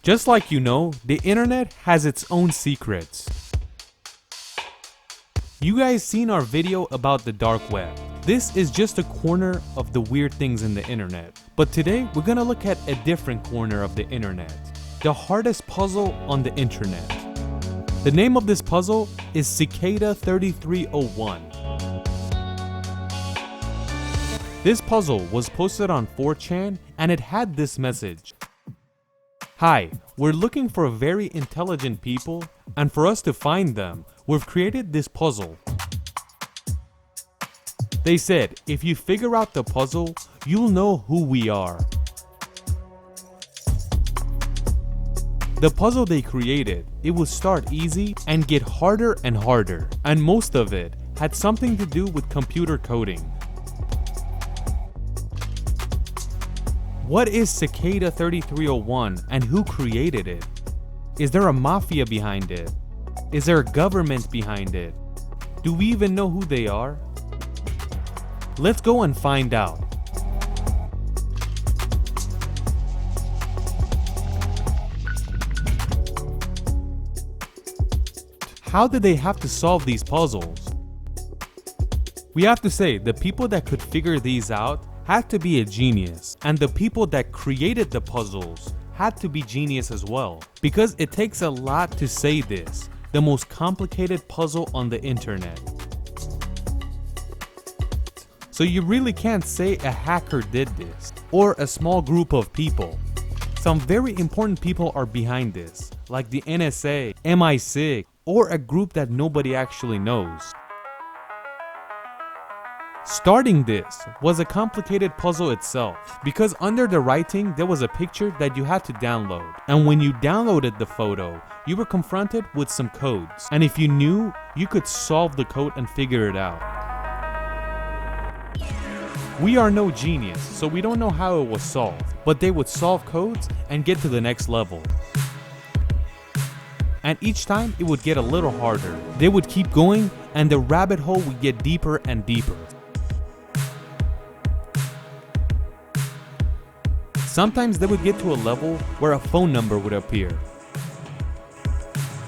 Just like the internet has its own secrets. You guys seen our video about the dark web. This is just a corner of the weird things in the internet. But today we're gonna look at a different corner of the internet. The hardest puzzle on the internet. The name of this puzzle is Cicada 3301. This puzzle was posted on 4chan and it had this message. Hi, we're looking for very intelligent people, and for us to find them, we've created this puzzle. They said, if you figure out the puzzle, you'll know who we are. The puzzle they created, it would start easy and get harder and harder, and most of it had something to do with computer coding. What is Cicada 3301 and who created it? Is there a mafia behind it? Is there a government behind it? Do we even know who they are? Let's go and find out. How did they have to solve these puzzles? We have to say the people that could figure these out had to be a genius, and the people that created the puzzles had to be genius as well, because it takes a lot to say this, the most complicated puzzle on the internet. So you really can't say a hacker did this, or a small group of people. Some very important people are behind this, like the NSA, MI6, or a group that nobody actually knows. Starting this was a complicated puzzle itself, because under the writing there was a picture that you had to download, and when you downloaded the photo, you were confronted with some codes, and if you knew, you could solve the code and figure it out. We are no genius, so we don't know how it was solved, but they would solve codes and get to the next level. And each time it would get a little harder. They would keep going and the rabbit hole would get deeper and deeper. Sometimes they would get to a level where a phone number would appear.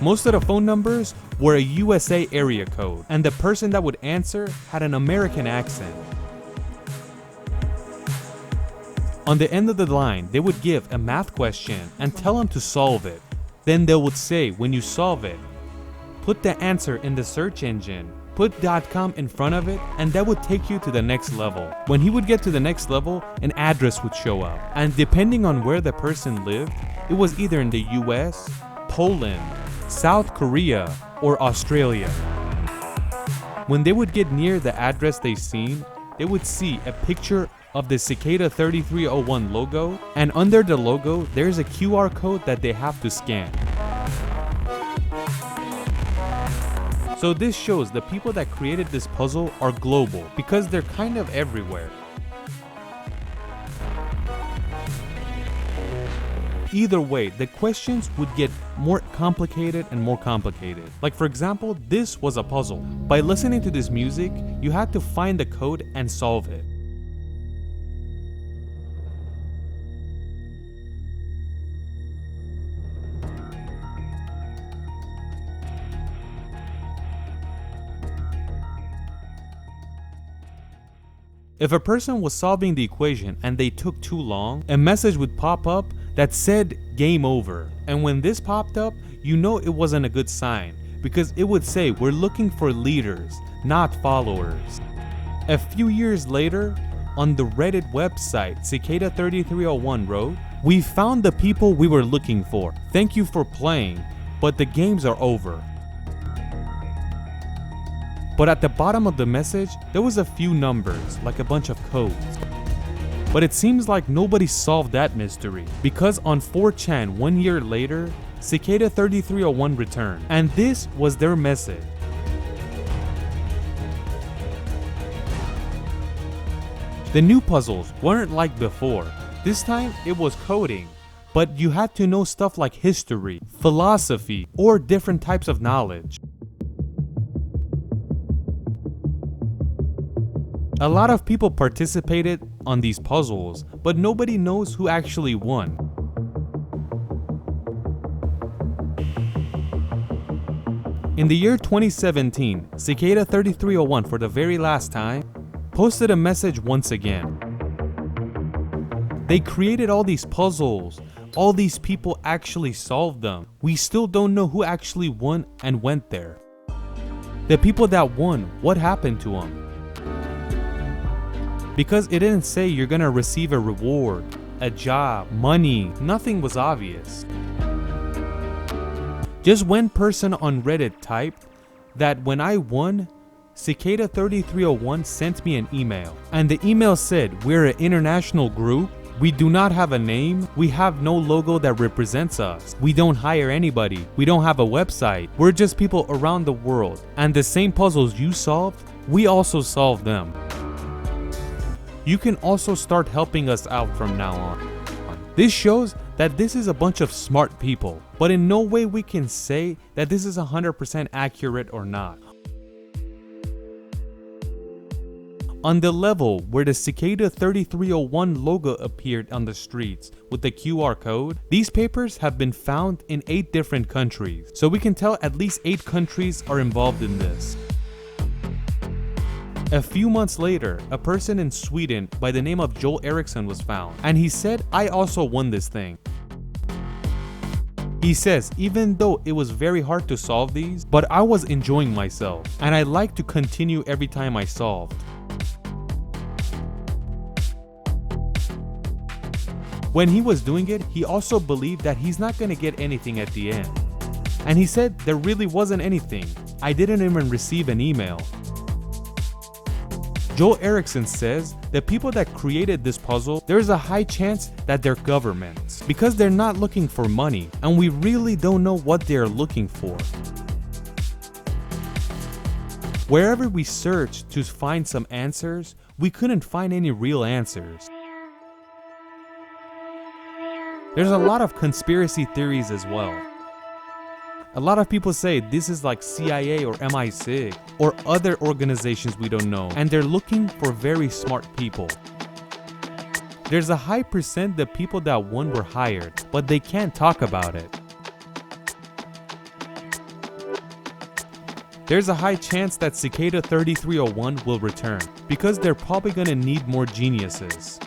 Most of the phone numbers were a USA area code, and the person that would answer had an American accent. On the end of the line, they would give a math question and tell them to solve it. Then they would say, when you solve it, put the answer in the search engine, put .com in front of it, and that would take you to the next level. When he would get to the next level, an address would show up. And depending on where the person lived, it was either in the US, Poland, South Korea, or Australia. When they would get near the address they seen, they would see a picture of the Cicada 3301 logo, and under the logo, there's a QR code that they have to scan. So this shows the people that created this puzzle are global, because they're kind of everywhere. Either way, the questions would get more complicated and more complicated. Like for example, this was a puzzle. By listening to this music, you had to find the code and solve it. If a person was solving the equation and they took too long, a message would pop up that said game over. And when this popped up, you know it wasn't a good sign, because it would say we're looking for leaders, not followers. A few years later, on the Reddit website, Cicada 3301 wrote, "We found the people we were looking for. Thank you for playing, but the games are over." But at the bottom of the message, there was a few numbers, like a bunch of codes. But it seems like nobody solved that mystery, because on 4chan 1 year later, Cicada 3301 returned, and this was their message. The new puzzles weren't like before. This time it was coding, but you had to know stuff like history, philosophy, or different types of knowledge. A lot of people participated on these puzzles, but nobody knows who actually won. In the year 2017, Cicada 3301 for the very last time posted a message once again. They created all these puzzles. All these people actually solved them. We still don't know who actually won and went there. The people that won, what happened to them? Because it didn't say you're gonna receive a reward, a job, money, nothing was obvious. Just one person on Reddit typed that when I won, Cicada 3301 sent me an email. And the email said, we're an international group. We do not have a name. We have no logo that represents us. We don't hire anybody. We don't have a website. We're just people around the world. And the same puzzles you solved, we also solve them. You can also start helping us out from now on. This shows that this is a bunch of smart people, but in no way we can say that this is 100% accurate or not. On the level where the Cicada 3301 logo appeared on the streets with the QR code, these papers have been found in 8 different countries, so we can tell at least 8 countries are involved in this. A few months later, a person in Sweden by the name of Joel Eriksson was found, and he said, I also won this thing. He says, even though it was very hard to solve these, but I was enjoying myself, and I like to continue every time I solved. When he was doing it, he also believed that he's not gonna get anything at the end. And he said there really wasn't anything. I didn't even receive an email. Joel Eriksson says the people that created this puzzle, there's a high chance that they're governments because they're not looking for money and we really don't know what they're looking for. Wherever we searched to find some answers, we couldn't find any real answers. There's a lot of conspiracy theories as well. A lot of people say this is like CIA or MI6 or other organizations we don't know, and they're looking for very smart people. There's a high percent that people that won were hired, but they can't talk about it. There's a high chance that Cicada 3301 will return, because they're probably gonna need more geniuses.